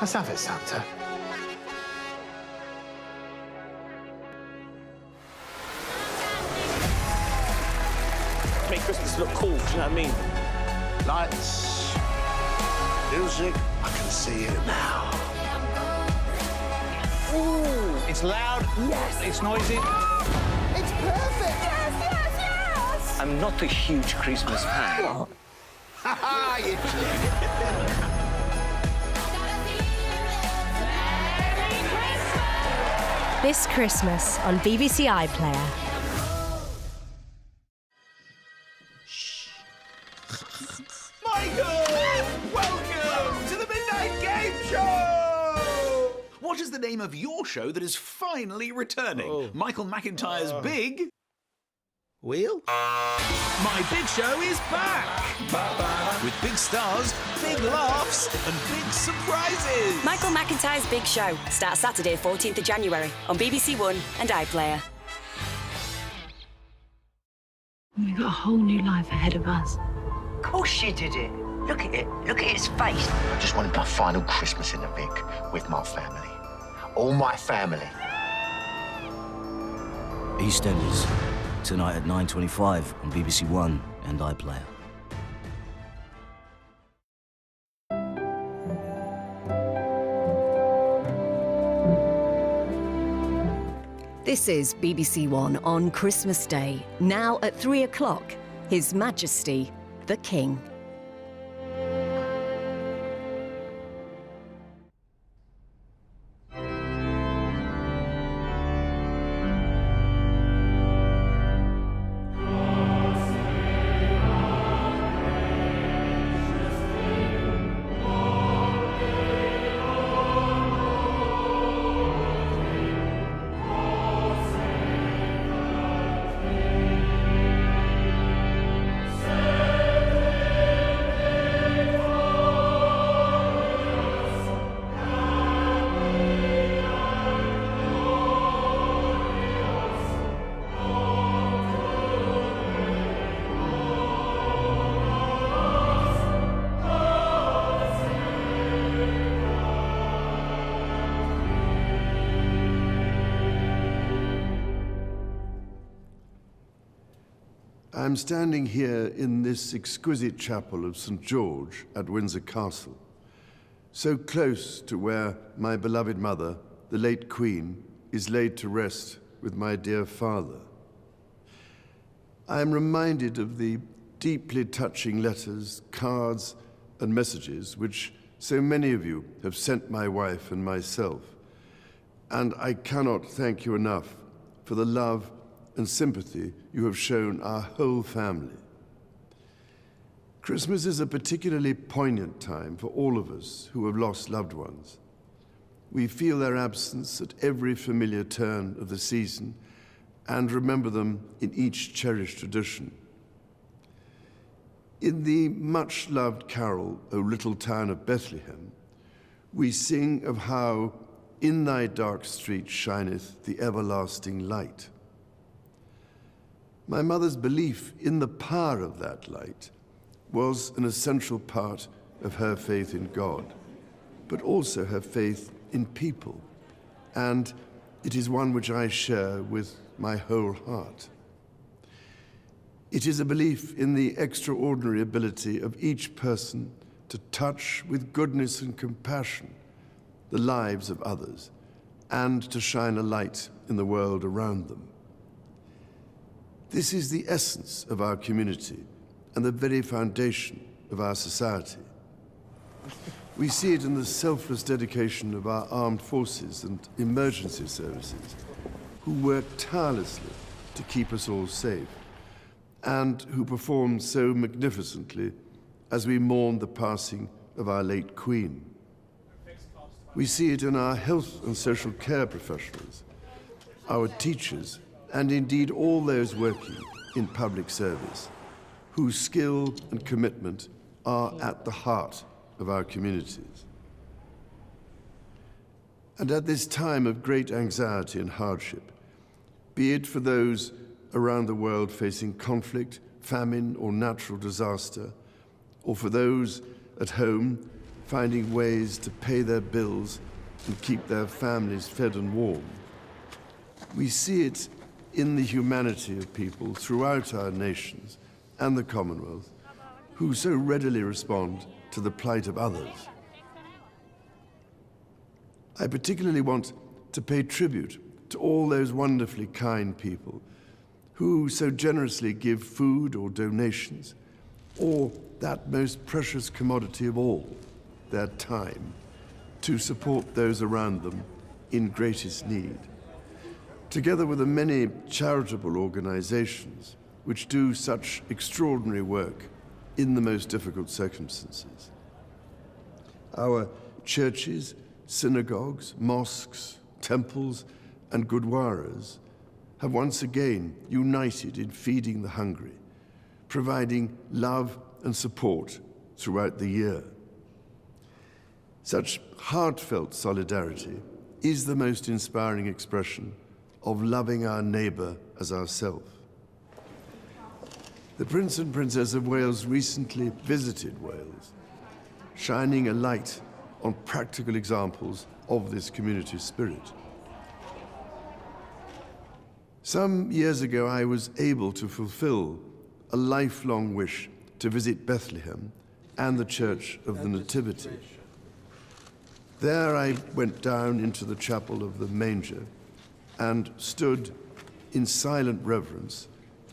Let's have it, Santa. Make Christmas look cool, do you know what I mean? Lights, music, I can see it now. Ooh, it's loud. Yes. It's noisy. It's perfect! Yes, yes, yes! I'm not a huge Christmas fan. What? Ha ha, you This Christmas on BBC iPlayer. Michael! Welcome to the Midnight Game Show! What is the name of your show that is finally returning? Michael McIntyre's Big... Wheel? My Big Show is back! With big stars, big laughs, and big surprises! Michael McIntyre's Big Show starts Saturday, 14th of January on BBC One and iPlayer. We've got a whole new life ahead of us. Of course she did it. Look at it. Look at its face. I just wanted my final Christmas in the Vic with my family. All my family. EastEnders, tonight at 9:25 on BBC One and iPlayer. This is BBC One on Christmas Day, now at 3 o'clock. His Majesty, the King. I'm standing here in this exquisite chapel of St. George at Windsor Castle, so close to where my beloved mother, the late Queen, is laid to rest with my dear father. I am reminded of the deeply touching letters, cards, and messages which so many of you have sent my wife and myself, and I cannot thank you enough for the love and sympathy you have shown our whole family. Christmas is a particularly poignant time for all of us who have lost loved ones. We feel their absence at every familiar turn of the season and remember them in each cherished tradition. In the much-loved carol, O Little Town of Bethlehem, we sing of how in thy dark street shineth the everlasting light. My mother's belief in the power of that light was an essential part of her faith in God, but also her faith in people, and it is one which I share with my whole heart. It is a belief in the extraordinary ability of each person to touch with goodness and compassion the lives of others and to shine a light in the world around them. This is the essence of our community and the very foundation of our society. We see it in the selfless dedication of our armed forces and emergency services, who work tirelessly to keep us all safe, and who perform so magnificently as we mourn the passing of our late Queen. We see it in our health and social care professionals, our teachers, and indeed all those working in public service, whose skill and commitment are at the heart of our communities. And at this time of great anxiety and hardship, be it for those around the world facing conflict, famine, or natural disaster, or for those at home finding ways to pay their bills and keep their families fed and warm. We see it in the humanity of people throughout our nations and the Commonwealth who so readily respond to the plight of others. I particularly want to pay tribute to all those wonderfully kind people who so generously give food or donations, or that most precious commodity of all, their time, to support those around them in greatest need, together with the many charitable organizations which do such extraordinary work in the most difficult circumstances. Our churches, synagogues, mosques, temples, and gurdwaras have once again united in feeding the hungry, providing love and support throughout the year. Such heartfelt solidarity is the most inspiring expression of loving our neighbour as ourselves. The Prince and Princess of Wales recently visited Wales, shining a light on practical examples of this community spirit. Some years ago, I was able to fulfill a lifelong wish to visit Bethlehem and the Church of the Nativity. There I went down into the chapel of the manger and stood in silent reverence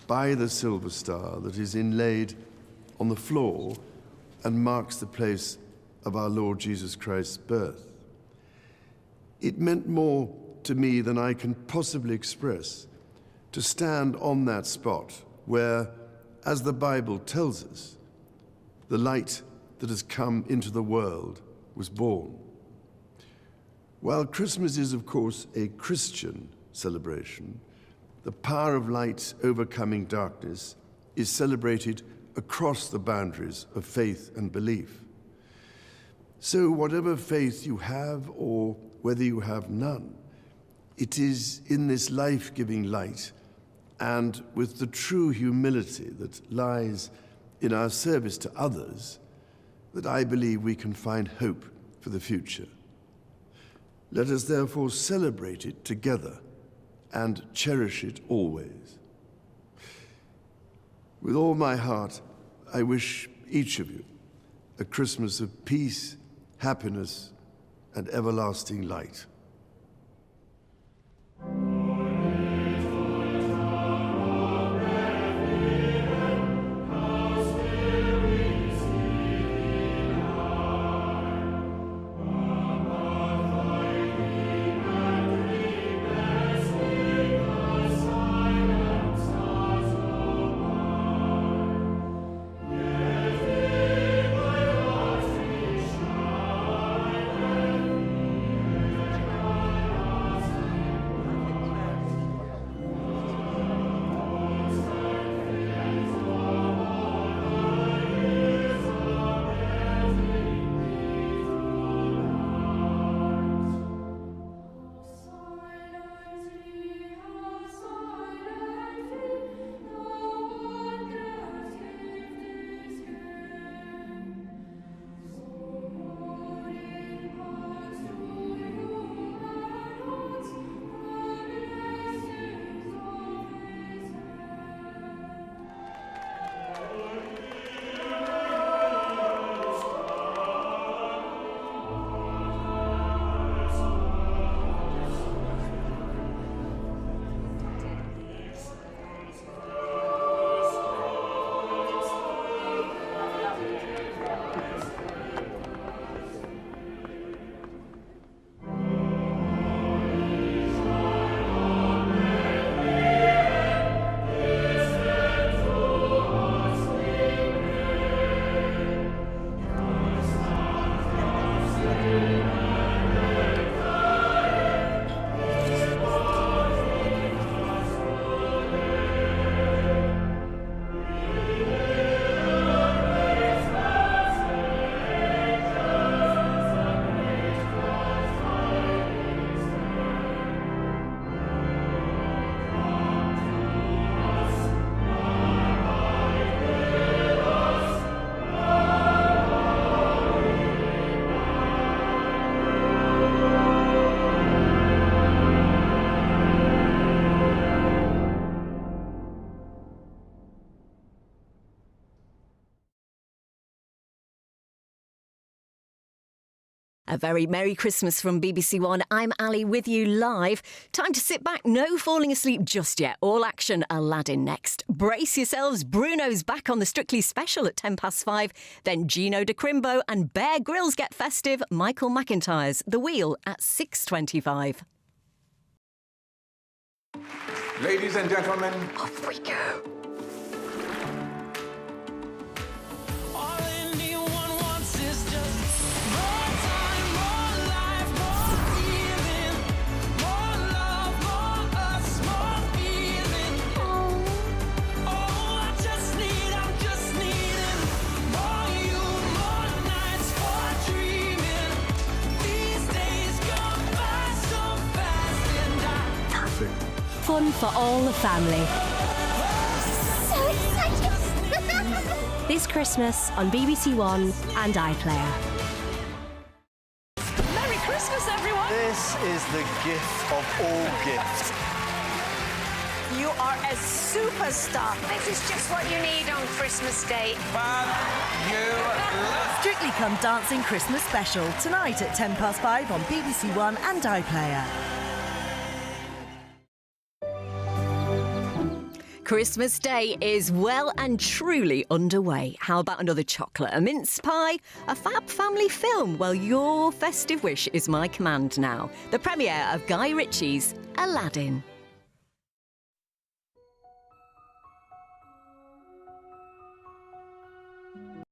by the silver star that is inlaid on the floor and marks the place of our Lord Jesus Christ's birth. It meant more to me than I can possibly express to stand on that spot where, as the Bible tells us, the light that has come into the world was born. While Christmas is, of course, a Christian celebration, the power of light overcoming darkness is celebrated across the boundaries of faith and belief. So whatever faith you have, or whether you have none, it is in this life-giving light and with the true humility that lies in our service to others that I believe we can find hope for the future. Let us therefore celebrate it together and cherish it always. With all my heart, I wish each of you a Christmas of peace, happiness, and everlasting light. A very Merry Christmas from BBC One. I'm Ali with you live. Time to sit back, no falling asleep just yet. All action Aladdin next. Brace yourselves, Bruno's back on the Strictly Special at 5:10. Then Gino de Crimbo and Bear Grylls get festive. Michael McIntyre's The Wheel at 6:25. Ladies and gentlemen, Off we go. Fun for all the family. So excited! This Christmas on BBC One and iPlayer. Merry Christmas, everyone! This is the gift of all gifts. You are a superstar. This is just what you need on Christmas Day. Strictly Come Dancing Christmas Special tonight at 5:10 on BBC One and iPlayer. Christmas Day is well and truly underway. How about another chocolate, a mince pie, a fab family film? Well, your festive wish is my command now. The premiere of Guy Ritchie's Aladdin.